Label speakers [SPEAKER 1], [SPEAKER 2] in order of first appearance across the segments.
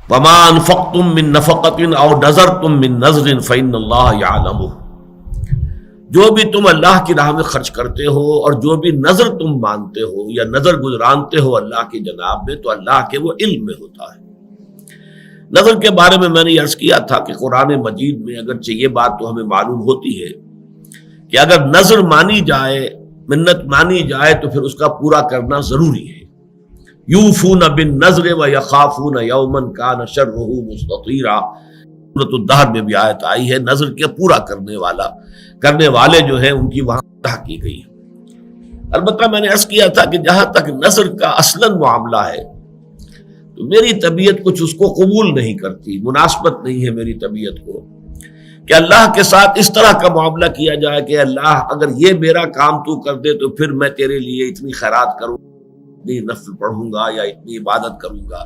[SPEAKER 1] وما انفقتم من نفقۃ او نذرتم من نذر فإن اللہ یعلمہ، جو بھی تم اللہ کی راہ میں خرچ کرتے ہو اور جو بھی نظر تم مانتے ہو یا نظر گزرانتے ہو اللہ کی جناب میں، تو اللہ کے وہ علم میں ہوتا ہے۔ نظر کے بارے میں نے عرض کیا تھا کہ قرآن مجید میں اگرچہ یہ بات تو ہمیں معلوم ہوتی ہے کہ اگر نظر مانی جائے، منت مانی جائے، تو پھر اس کا پورا کرنا ضروری ہے۔ یوفون بالنذر ویخافون یوما کان شرہ مستطیرا، سورۃ الدہر میں بھی آیت آئی ہے، نظر کے پورا کرنے والے جو ہیں ان کی وہاں طرح کی گئی۔ البتہ میں نے عرض کیا تھا کہ جہاں تک نظر کا اصلاً معاملہ ہے تو میری طبیعت کچھ اس کو قبول نہیں کرتی، مناسبت نہیں ہے میری طبیعت کو کہ اللہ کے ساتھ اس طرح کا معاملہ کیا جائے کہ اللہ اگر یہ میرا کام تو کر دے تو پھر میں تیرے لیے اتنی خیرات کروں، اتنی نفل پڑھوں گا یا اتنی عبادت کروں گا۔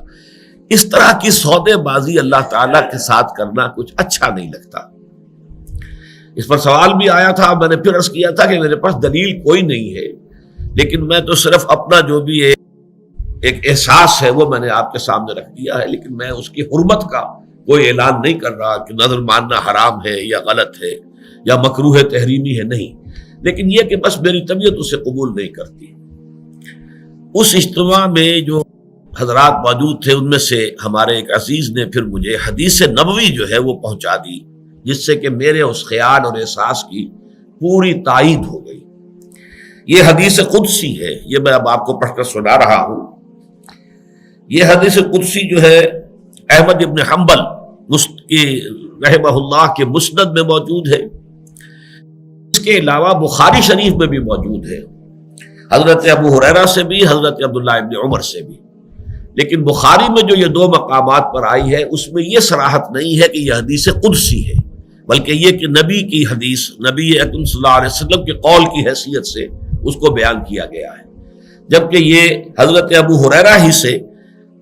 [SPEAKER 1] اس طرح کی سودے بازی اللہ تعالیٰ کے ساتھ کرنا کچھ اچھا نہیں لگتا۔ اس پر سوال بھی آیا تھا، میں نے پھر عرض کیا تھا کہ میرے پاس دلیل کوئی نہیں ہے، لیکن میں تو صرف اپنا جو بھی ایک احساس ہے وہ میں نے آپ کے سامنے رکھ دیا ہے، لیکن میں اس کی حرمت کا کوئی اعلان نہیں کر رہا کہ نظر ماننا حرام ہے یا غلط ہے یا مکروہ تحریمی ہے، نہیں، لیکن یہ کہ بس میری طبیعت اسے قبول نہیں کرتی۔ اس اجتماع میں جو حضرات موجود تھے ان میں سے ہمارے ایک عزیز نے پھر مجھے حدیث نبوی جو ہے وہ پہنچا دی، جس سے کہ میرے اس خیال اور احساس کی پوری تائید ہو گئی۔ یہ حدیث قدسی ہے، یہ میں اب آپ کو پڑھ کر سنا رہا ہوں۔ یہ حدیث قدسی جو ہے احمد ابن حنبل رحمہ اللہ کے مسند میں موجود ہے، اس کے علاوہ بخاری شریف میں بھی موجود ہے، حضرت ابو ہریرہ سے بھی، حضرت عبداللہ ابن عمر سے بھی۔ لیکن بخاری میں جو یہ دو مقامات پر آئی ہے اس میں یہ صراحت نہیں ہے کہ یہ حدیث قدسی ہے، بلکہ یہ کہ نبی کی حدیث، نبی اکرم صلی اللہ علیہ وسلم کے قول کی حیثیت سے اس کو بیان کیا گیا ہے، جبکہ یہ حضرت ابو ہریرہ ہی سے،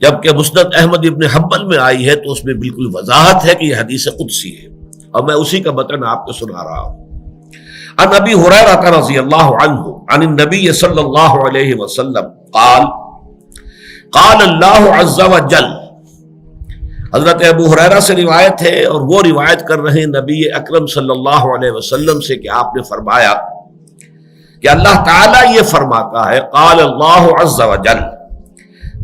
[SPEAKER 1] جبکہ مسند احمد ابن حنبل میں آئی ہے تو اس میں بالکل وضاحت ہے کہ یہ حدیث قدسی ہے، اور میں اسی کا متن آپ کو سنا رہا ہوں۔ عن ابی ہریرہ رضی اللہ عنہ عن النبی صلی اللہ علیہ وسلم قال قال اللہ عز وجل، حضرت ابو ہریرہ سے روایت ہے اور وہ روایت کر رہے ہیں نبی اکرم صلی اللہ علیہ وسلم سے کہ آپ نے فرمایا کہ اللہ تعالیٰ یہ فرماتا ہے، قال اللہ عز وجل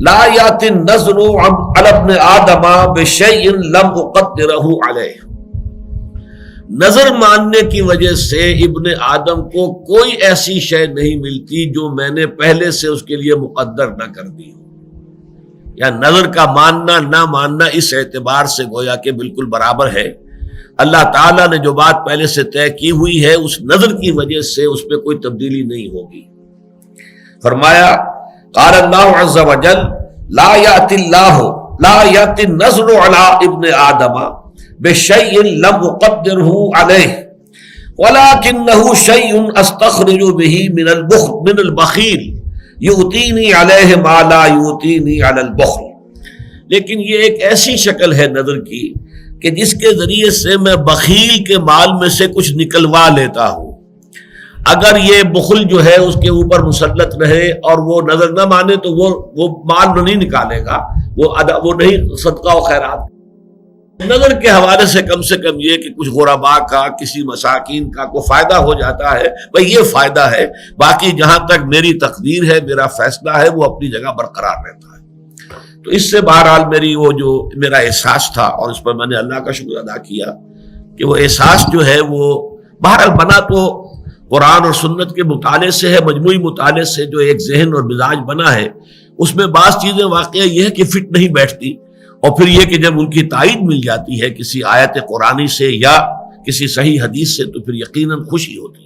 [SPEAKER 1] لا یأتی النذر علی ابن آدم بشیء لم اقدرہ علیہ، نظر ماننے کی وجہ سے ابن آدم کو کوئی ایسی شے نہیں ملتی جو میں نے پہلے سے اس کے لیے مقدر نہ کر دی ہو، یا نظر کا ماننا نہ ماننا اس اعتبار سے گویا کہ بالکل برابر ہے۔ اللہ تعالیٰ نے جو بات پہلے سے طے کی ہوئی ہے اس نظر کی وجہ سے اس پہ کوئی تبدیلی نہیں ہوگی۔ فرمایا قال اللہ عز وجل لا یأتی النذر علی ابن آدم بشیء لم اقدرہ علیہ ولکنہ شیء استخرج بہ من البخیل یؤتینی علیہ ما لا یؤتینی علی البخل، لیکن یہ ایک ایسی شکل ہے نظر کی کہ جس کے ذریعے سے میں بخیل کے مال میں سے کچھ نکلوا لیتا ہوں۔ اگر یہ بخل جو ہے اس کے اوپر مسلط رہے اور وہ نظر نہ مانے تو وہ مال نہیں نکالے گا، وہ نہیں صدقہ و خیرات۔ نظر کے حوالے سے کم یہ کہ کچھ غرباء کا، کسی مساکین کا کوئی فائدہ ہو جاتا ہے، بھئی یہ فائدہ ہے، باقی جہاں تک میری تقدیر ہے، میرا فیصلہ ہے، وہ اپنی جگہ برقرار رہتا ہے۔ تو اس سے بہرحال میرا احساس تھا، اور اس پر میں نے اللہ کا شکر ادا کیا کہ وہ احساس جو ہے وہ بہرحال بنا تو قرآن اور سنت کے مطالعے سے ہے، مجموعی مطالعے سے جو ایک ذہن اور مزاج بنا ہے، اس میں بعض چیزیں واقعہ یہ ہے کہ فٹ نہیں بیٹھتی، اور پھر یہ کہ جب ان کی تائید مل جاتی ہے کسی آیت قرآنی سے یا کسی صحیح حدیث سے تو پھر یقیناً خوشی ہوتی ہے۔